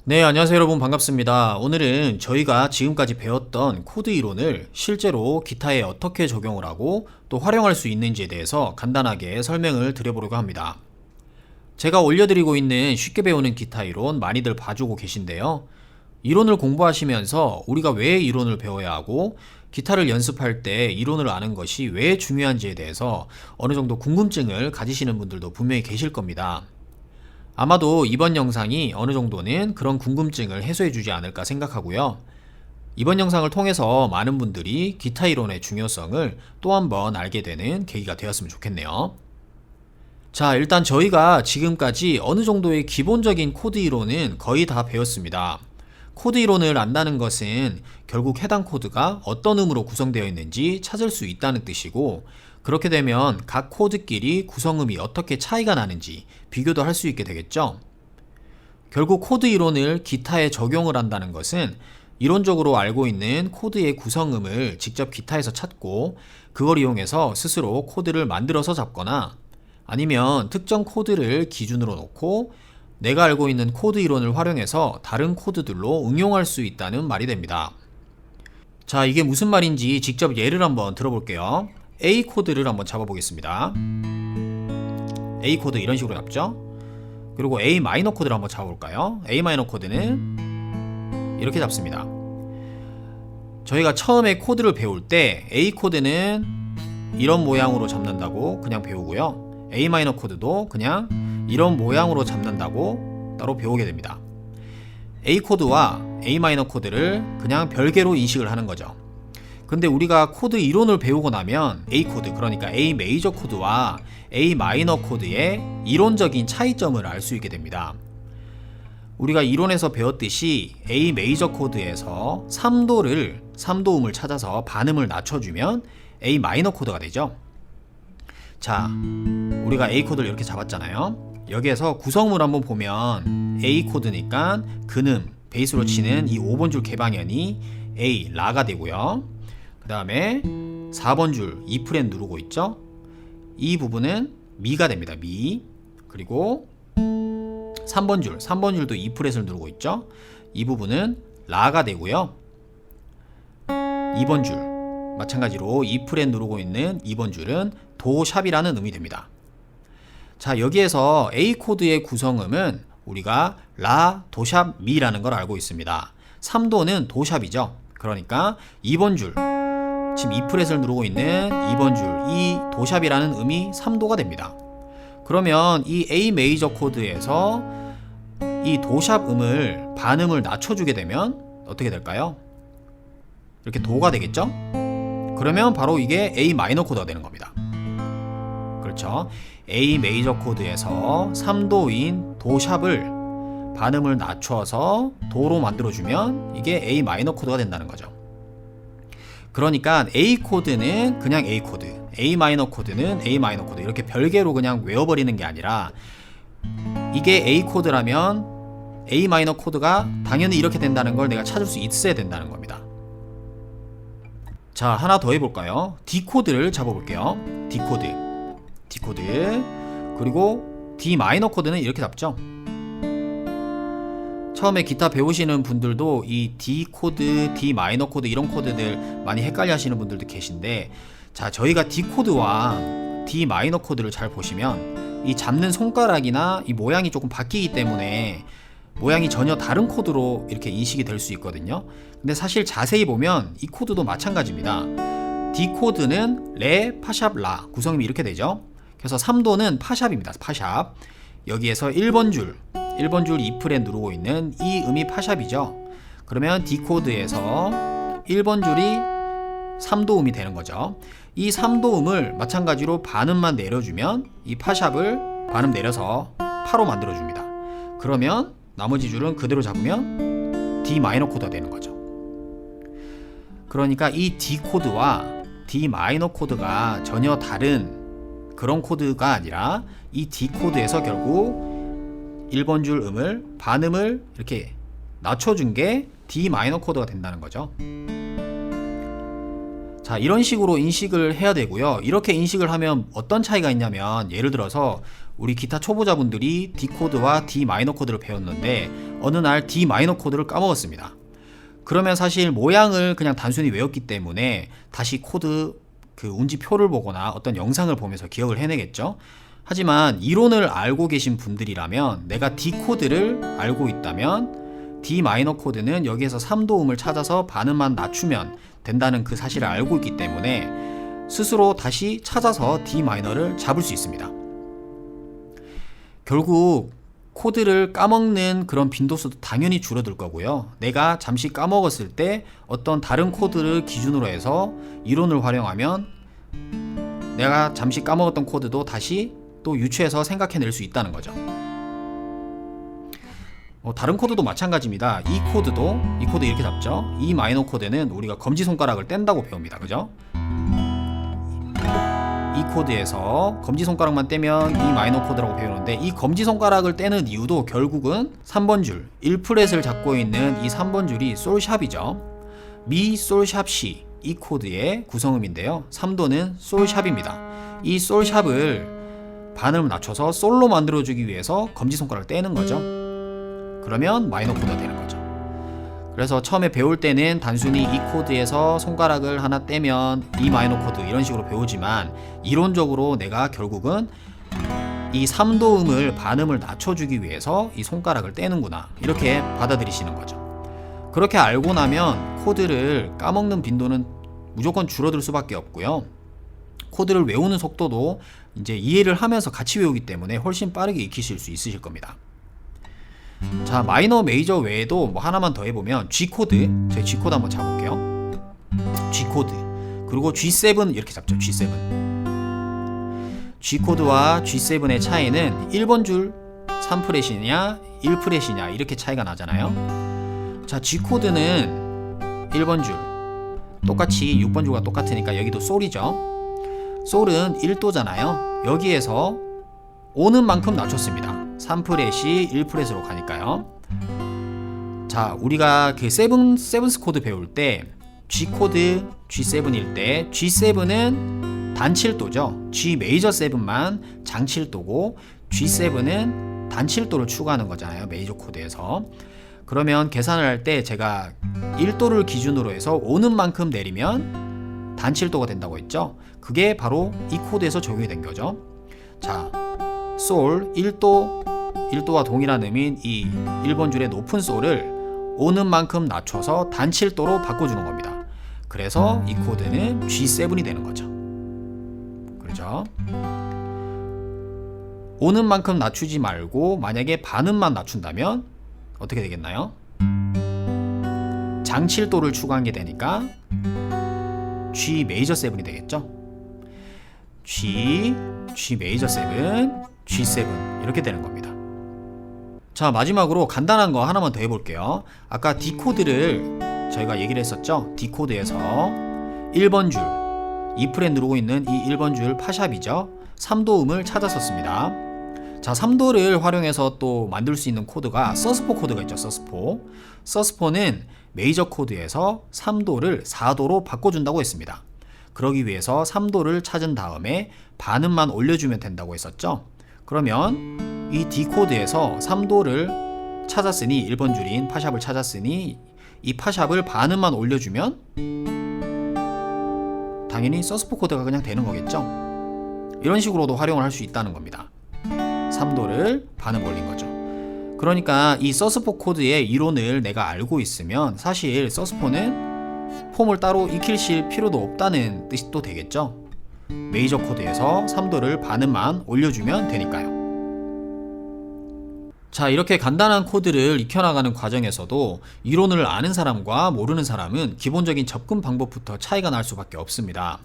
네, 안녕하세요 여러분, 반갑습니다. 오늘은 저희가 지금까지 배웠던 코드 이론을 실제로 기타에 어떻게 적용을 하고 또 활용할 수 있는지에 대해서 간단하게 설명을 드려보려고 합니다. 제가 올려드리고 있는 쉽게 배우는 기타 이론 많이들 봐주고 계신데요. 이론을 공부하시면서 우리가 왜 이론을 배워야 하고 기타를 연습할 때 이론을 아는 것이 왜 중요한지에 대해서 어느 정도 궁금증을 가지시는 분들도 분명히 계실 겁니다. 아마도 이번 영상이 어느 정도는 그런 궁금증을 해소해 주지 않을까 생각하고요. 이번 영상을 통해서 많은 분들이 기타 이론의 중요성을 또 한 번 알게 되는 계기가 되었으면 좋겠네요. 자, 일단 저희가 지금까지 어느 정도의 기본적인 코드 이론은 거의 다 배웠습니다. 코드 이론을 안다는 것은 결국 해당 코드가 어떤 음으로 구성되어 있는지 찾을 수 있다는 뜻이고, 그렇게 되면 각 코드끼리 구성음이 어떻게 차이가 나는지 비교도 할 수 있게 되겠죠. 결국 코드 이론을 기타에 적용을 한다는 것은 이론적으로 알고 있는 코드의 구성음을 직접 기타에서 찾고 그걸 이용해서 스스로 코드를 만들어서 잡거나, 아니면 특정 코드를 기준으로 놓고 내가 알고 있는 코드 이론을 활용해서 다른 코드들로 응용할 수 있다는 말이 됩니다. 자, 이게 무슨 말인지 직접 예를 한번 들어볼게요. A 코드를 한번 잡아보겠습니다. A 코드 이런 식으로 잡죠. 그리고 A 마이너 코드를 한번 잡아볼까요? A 마이너 코드는 이렇게 잡습니다. 저희가 처음에 코드를 배울 때 A 코드는 이런 모양으로 잡는다고 그냥 배우고요. A 마이너 코드도 그냥 이런 모양으로 잡는다고 따로 배우게 됩니다. A 코드와 A 마이너 코드를 그냥 별개로 인식을 하는 거죠. 근데 우리가 코드 이론을 배우고 나면 A 코드, 그러니까 A 메이저 코드와 A 마이너 코드의 이론적인 차이점을 알 수 있게 됩니다. 우리가 이론에서 배웠듯이 A 메이저 코드에서 3도음을 찾아서 반음을 낮춰주면 A 마이너 코드가 되죠. 자, 우리가 A 코드를 이렇게 잡았잖아요. 여기에서 구성물 한번 보면 A 코드니까 근음, 베이스로 치는 이 5번 줄 개방현이 A, 라가 되고요. 그 다음에 4번 줄 E 프렛 누르고 있죠. 이 부분은 미가 됩니다. 미. 그리고 3번 줄도 E 프렛을 누르고 있죠. 이 부분은 라가 되고요. 2번 줄 마찬가지로 E 프렛 누르고 있는 2번 줄은 도 샵이라는 음이 됩니다. 자, 여기에서 A 코드의 구성음은 우리가 라, 도 샵, 미라는 걸 알고 있습니다. 3도는 도 샵이죠. 그러니까 2번 줄, 지금 E 프렛을 누르고 있는 2번 줄, 이 도샵이라는 음이 3도가 됩니다. 그러면 이 A 메이저 코드에서 이 도샵 음을 반음을 낮춰주게 되면 어떻게 될까요? 이렇게 도가 되겠죠? 그러면 바로 이게 A 마이너 코드가 되는 겁니다. 그렇죠? A 메이저 코드에서 3도인 도샵을 반음을 낮춰서 도로 만들어주면 이게 A 마이너 코드가 된다는 거죠. 그러니까 A 코드는 그냥 A 코드, A 마이너 코드는 A 마이너 코드, 이렇게 별개로 그냥 외워버리는 게 아니라 이게 A 코드라면 A 마이너 코드가 당연히 이렇게 된다는 걸 내가 찾을 수 있어야 된다는 겁니다. 자, 하나 더 해볼까요? D 코드를 잡아볼게요. D 코드 그리고 D 마이너 코드는 이렇게 잡죠. 처음에 기타 배우시는 분들도 이 D 코드, D 마이너 코드 이런 코드들 많이 헷갈려 하시는 분들도 계신데, 자, 저희가 D 코드와 D 마이너 코드를 잘 보시면 이 잡는 손가락이나 이 모양이 조금 바뀌기 때문에 모양이 전혀 다른 코드로 이렇게 인식이 될 수 있거든요. 근데 사실 자세히 보면 이 코드도 마찬가지입니다. D 코드는 레, 파샵, 라 구성음이 이렇게 되죠. 그래서 3도는 파샵입니다. 파샵. 여기에서 1번 줄 E 프렛 누르고 있는 이 음이 파샵이죠. 그러면 D 코드에서 1번 줄이 3도음이 되는 거죠. 이 3도음을 마찬가지로 반음만 내려주면 이 파샵을 반음 내려서 파로 만들어줍니다. 그러면 나머지 줄은 그대로 잡으면 D 마이너 코드가 되는 거죠. 그러니까 이 D 코드와 D 마이너 코드가 전혀 다른 그런 코드가 아니라 이 D 코드에서 결국 1번 줄 음을 반음을 이렇게 낮춰준 게 D 마이너 코드가 된다는 거죠. 자, 이런 식으로 인식을 해야 되고요. 이렇게 인식을 하면 어떤 차이가 있냐면, 예를 들어서 우리 기타 초보자분들이 D 코드와 D 마이너 코드를 배웠는데 어느 날 D 마이너 코드를 까먹었습니다. 그러면 사실 모양을 그냥 단순히 외웠기 때문에 다시 코드 그 운지표를 보거나 어떤 영상을 보면서 기억을 해내겠죠. 하지만 이론을 알고 계신 분들이라면, 내가 D 코드를 알고 있다면 D 마이너 코드는 여기에서 3도음을 찾아서 반음만 낮추면 된다는 그 사실을 알고 있기 때문에 스스로 다시 찾아서 D 마이너를 잡을 수 있습니다. 결국 코드를 까먹는 그런 빈도수도 당연히 줄어들 거고요. 내가 잠시 까먹었을 때 어떤 다른 코드를 기준으로 해서 이론을 활용하면 내가 잠시 까먹었던 코드도 다시 또 유추해서 생각해낼 수 있다는 거죠. 다른 코드도 마찬가지입니다. 이 코드 이렇게 잡죠. 이 마이너 코드는 우리가 검지손가락을 뗀다고 배웁니다. 그죠? 이 코드에서 검지손가락만 떼면 이 마이너 코드라고 배우는데, 이 검지손가락을 떼는 이유도 결국은 3번 줄 1프렛을 잡고 있는 이 3번 줄이 솔샵이죠. 미, 솔샵, 시 이 코드의 구성음인데요. 3도는 솔샵입니다. 이 솔샵을 반음을 낮춰서 솔로 만들어주기 위해서 검지손가락을 떼는 거죠. 그러면 마이너 코드가 되는 거죠. 그래서 처음에 배울 때는 단순히 이 코드에서 손가락을 하나 떼면 이 마이너 코드 이런 식으로 배우지만, 이론적으로 내가 결국은 이 3도음을 반음을 낮춰주기 위해서 이 손가락을 떼는구나, 이렇게 받아들이시는 거죠. 그렇게 알고 나면 코드를 까먹는 빈도는 무조건 줄어들 수밖에 없고요. 코드를 외우는 속도도 이제 이해를 하면서 같이 외우기 때문에 훨씬 빠르게 익히실 수 있으실 겁니다. 자, 마이너 메이저 외에도 뭐 하나만 더 해보면 G코드, 저희 G코드 한번 잡을게요. G코드, 그리고 G7 이렇게 잡죠. G7. G코드와 G7의 차이는 1번 줄 3프렛이냐 1프렛이냐 이렇게 차이가 나잖아요. 자, G코드는 1번 줄 똑같이 6번 줄과 똑같으니까 여기도 솔이죠. 솔은 1도잖아요. 여기에서 오는 만큼 낮췄습니다. 3프렛이 1프렛으로 가니까요. 자, 우리가 그 세븐스 코드 배울 때 G 코드 G7일 때 G7은 단 7도죠. G 메이저 7만 장 7도고 G7은 단 7도를 추가하는 거잖아요. 메이저 코드에서. 그러면 계산을 할 때 제가 1도를 기준으로 해서 오는 만큼 내리면 단 7도가 된다고 했죠. 그게 바로 이 코드에서 적용이 된 거죠. 자, 솔 1도와 동일한 음인 이 1번 줄의 높은 솔을 오는 만큼 낮춰서 단 7도로 바꿔주는 겁니다. 그래서 이 코드는 G7이 되는 거죠. 그렇죠? 오는 만큼 낮추지 말고 만약에 반음만 낮춘다면 어떻게 되겠나요? 장 7도를 추가한 게 되니까 G 메이저 7이 되겠죠. G 메이저 7, G7 이렇게 되는 겁니다. 자, 마지막으로 간단한 거 하나만 더 해볼게요. 아까 D 코드를 저희가 얘기를 했었죠. D 코드에서 1번 줄 2프렛 누르고 있는 이 1번 줄 파샵이죠. 3도음을 찾았었습니다. 자, 3도를 활용해서 또 만들 수 있는 코드가 서스포 코드가 있죠. 서스포는 메이저 코드에서 3도를 4도로 바꿔준다고 했습니다. 그러기 위해서 3도를 찾은 다음에 반음만 올려주면 된다고 했었죠. 그러면 이 D 코드에서 3도를 찾았으니 1번 줄인 파샵을 찾았으니 이 파샵을 반음만 올려주면 당연히 서스포 코드가 그냥 되는 거겠죠. 이런 식으로도 활용을 할 수 있다는 겁니다. 3도를 반음 올린 거죠. 그러니까 이 서스포 코드의 이론을 내가 알고 있으면 사실 서스포는 폼을 따로 익힐 필요도 없다는 뜻이 또 되겠죠. 메이저 코드에서 3도를 반음만 올려주면 되니까요. 자, 이렇게 간단한 코드를 익혀나가는 과정에서도 이론을 아는 사람과 모르는 사람은 기본적인 접근 방법부터 차이가 날 수밖에 없습니다.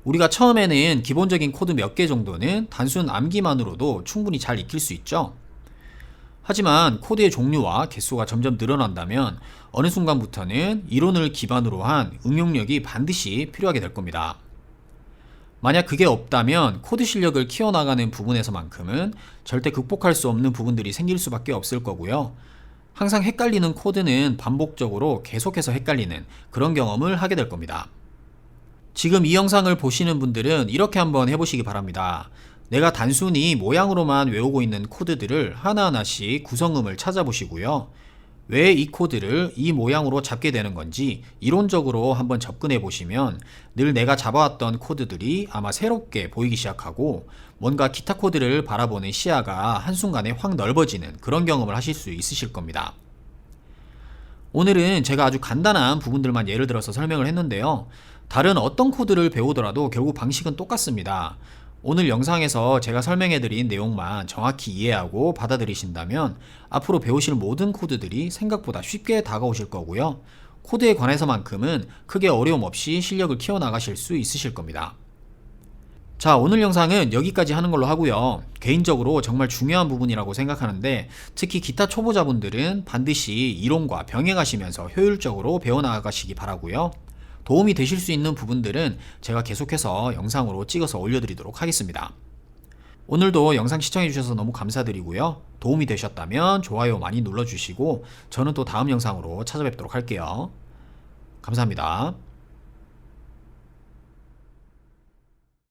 우리가 처음에는 기본적인 코드 몇 개 정도는 단순 암기만으로도 충분히 잘 익힐 수 있죠. 하지만 코드의 종류와 개수가 점점 늘어난다면 어느 순간부터는 이론을 기반으로 한 응용력이 반드시 필요하게 될 겁니다. 만약 그게 없다면 코드 실력을 키워나가는 부분에서만큼은 절대 극복할 수 없는 부분들이 생길 수밖에 없을 거고요. 항상 헷갈리는 코드는 반복적으로 계속해서 헷갈리는 그런 경험을 하게 될 겁니다. 지금 이 영상을 보시는 분들은 이렇게 한번 해보시기 바랍니다. 내가 단순히 모양으로만 외우고 있는 코드들을 하나하나씩 구성음을 찾아보시고요. 왜 이 코드를 이 모양으로 잡게 되는 건지 이론적으로 한번 접근해 보시면 늘 내가 잡아왔던 코드들이 아마 새롭게 보이기 시작하고 뭔가 기타 코드를 바라보는 시야가 한순간에 확 넓어지는 그런 경험을 하실 수 있으실 겁니다. 오늘은 제가 아주 간단한 부분들만 예를 들어서 설명을 했는데요. 다른 어떤 코드를 배우더라도 결국 방식은 똑같습니다. 오늘 영상에서 제가 설명해드린 내용만 정확히 이해하고 받아들이신다면 앞으로 배우실 모든 코드들이 생각보다 쉽게 다가오실 거고요. 코드에 관해서만큼은 크게 어려움 없이 실력을 키워나가실 수 있으실 겁니다. 자, 오늘 영상은 여기까지 하는 걸로 하고요. 개인적으로 정말 중요한 부분이라고 생각하는데 특히 기타 초보자분들은 반드시 이론과 병행하시면서 효율적으로 배워나가시기 바라고요. 도움이 되실 수 있는 부분들은 제가 계속해서 영상으로 찍어서 올려드리도록 하겠습니다. 오늘도 영상 시청해주셔서 너무 감사드리고요. 도움이 되셨다면 좋아요 많이 눌러주시고 저는 또 다음 영상으로 찾아뵙도록 할게요. 감사합니다.